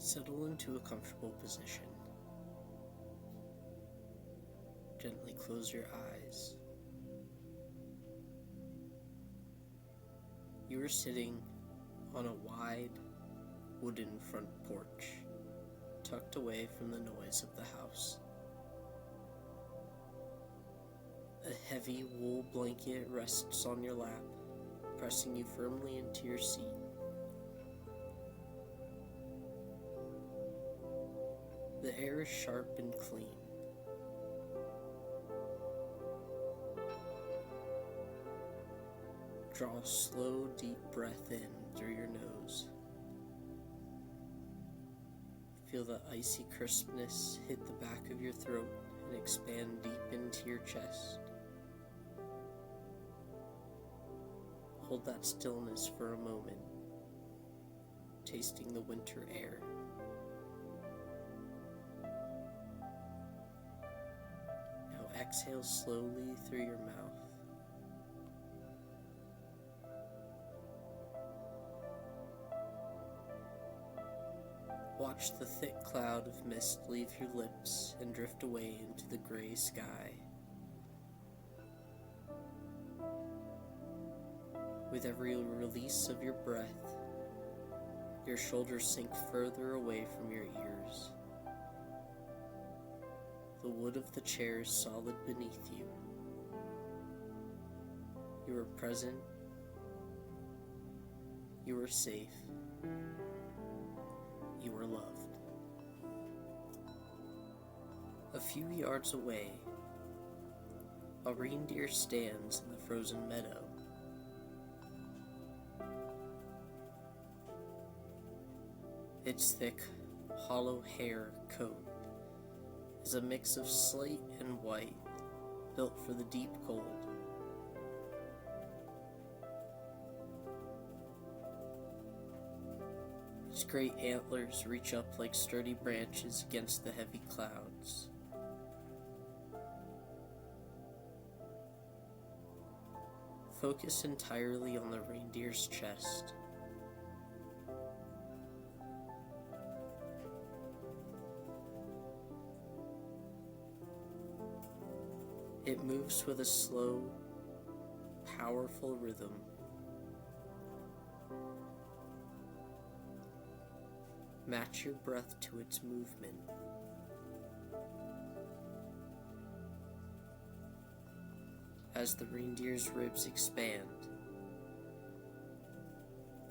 Settle into a comfortable position. Gently close your eyes. You are sitting on a wide wooden front porch, tucked away from the noise of the house. A heavy wool blanket rests on your lap, pressing you firmly into your seat. The air is sharp and clean. Draw a slow, deep breath in through your nose. Feel the icy crispness hit the back of your throat and expand deep into your chest. Hold that stillness for a moment, tasting the winter air. Now exhale slowly through your mouth. Watch the thick cloud of mist leave your lips and drift away into the gray sky. With every release of your breath, your shoulders sink further away from your ears. The wood of the chair is solid beneath you. You are present. You are safe. You are loved. A few yards away, a reindeer stands in the frozen meadow. Its thick, hollow hair coat is a mix of slate and white, built for the deep cold. Its great antlers reach up like sturdy branches against the heavy clouds. Focus entirely on the reindeer's chest. It moves with a slow, powerful rhythm. Match your breath to its movement. As the reindeer's ribs expand,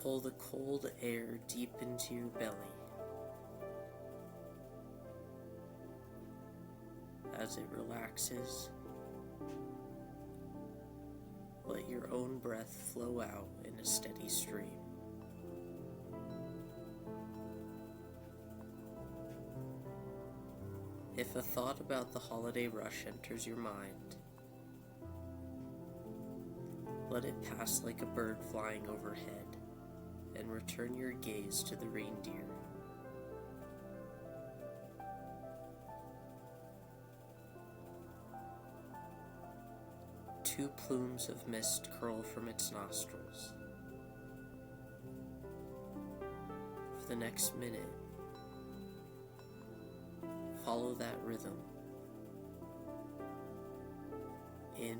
pull the cold air deep into your belly. As it relaxes, let your own breath flow out in a steady stream. If a thought about the holiday rush enters your mind, let it pass like a bird flying overhead and return your gaze to the reindeer. Two plumes of mist curl from its nostrils. For the next minute, follow that rhythm. In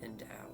and out.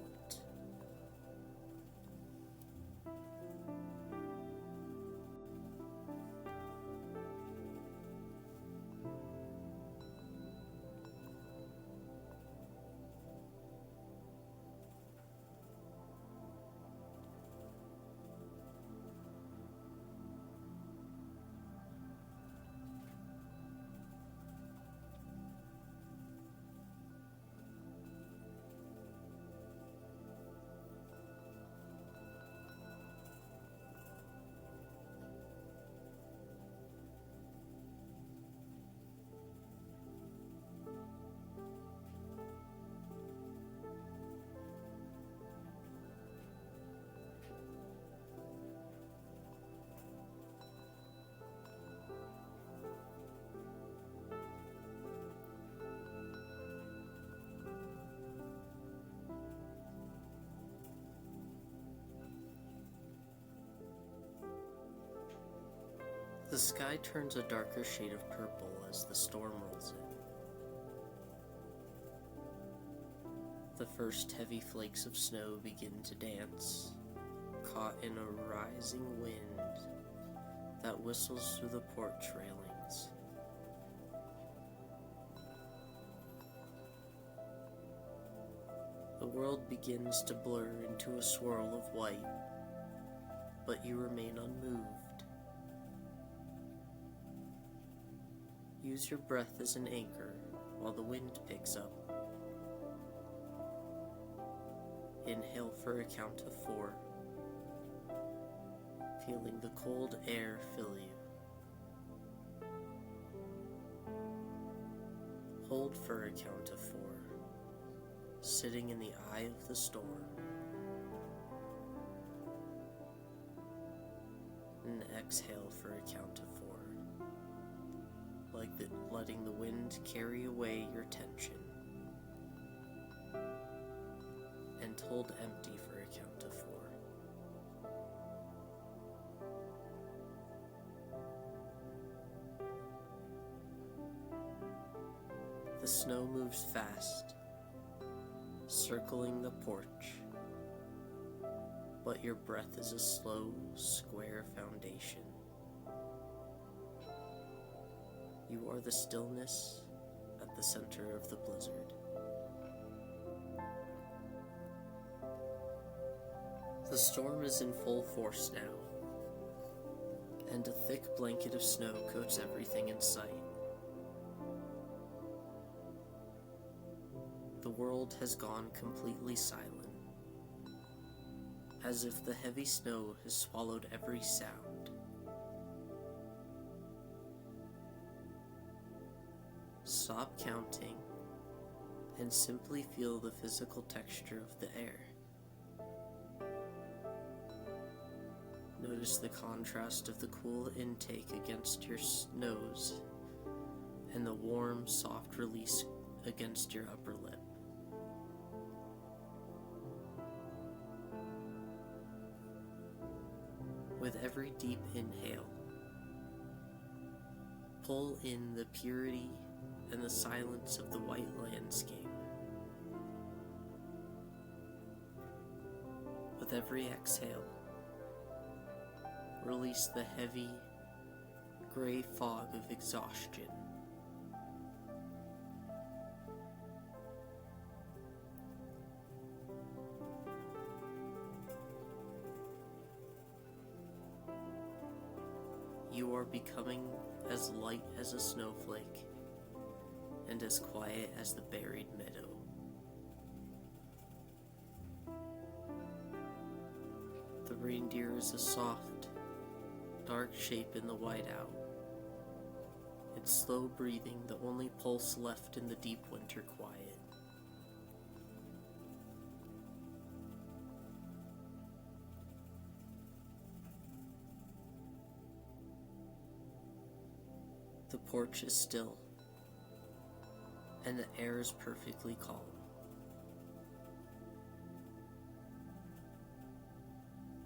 The sky turns a darker shade of purple as the storm rolls in. The first heavy flakes of snow begin to dance, caught in a rising wind that whistles through the porch railings. The world begins to blur into a swirl of white, but you remain unmoved. Use your breath as an anchor while the wind picks up. Inhale for a count of 4, feeling the cold air fill you. Hold for a count of 4, sitting in the eye of the storm. And exhale for a count of 4, letting the wind carry away your tension. And hold empty for a count of 4. The snow moves fast, circling the porch, but your breath is a slow, square foundation. You are the stillness at the center of the blizzard. The storm is in full force now, and a thick blanket of snow coats everything in sight. The world has gone completely silent, as if the heavy snow has swallowed every sound. Stop counting and simply feel the physical texture of the air. Notice the contrast of the cool intake against your nose and the warm, soft release against your upper lip. With every deep inhale, pull in the purity and the silence of the white landscape. With every exhale, release the heavy, gray fog of exhaustion. You are becoming as light as a snowflake and as quiet as the buried meadow. The reindeer is a soft, dark shape in the whiteout, its slow breathing the only pulse left in the deep winter quiet. The porch is still, and the air is perfectly calm.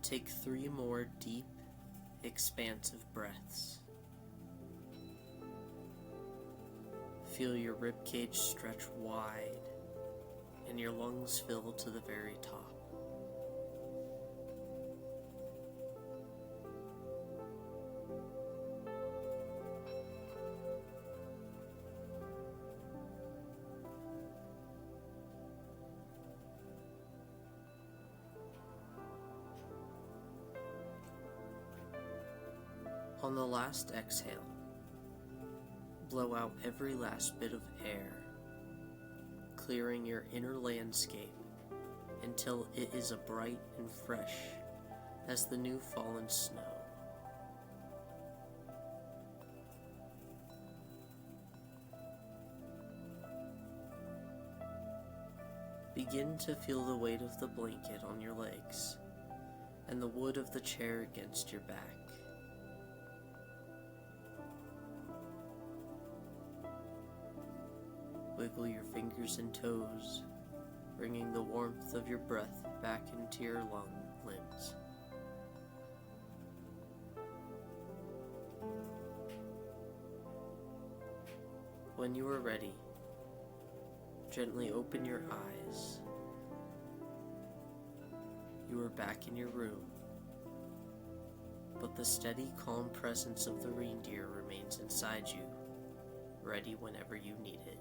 Take 3 more deep, expansive breaths. Feel your ribcage stretch wide and your lungs fill to the very top. On the last exhale, blow out every last bit of air, clearing your inner landscape until it is as bright and fresh as the new fallen snow. Begin to feel the weight of the blanket on your legs and the wood of the chair against your back. Wiggle your fingers and toes, bringing the warmth of your breath back into your limbs. When you are ready, gently open your eyes. You are back in your room, but the steady, calm presence of the reindeer remains inside you, ready whenever you need it.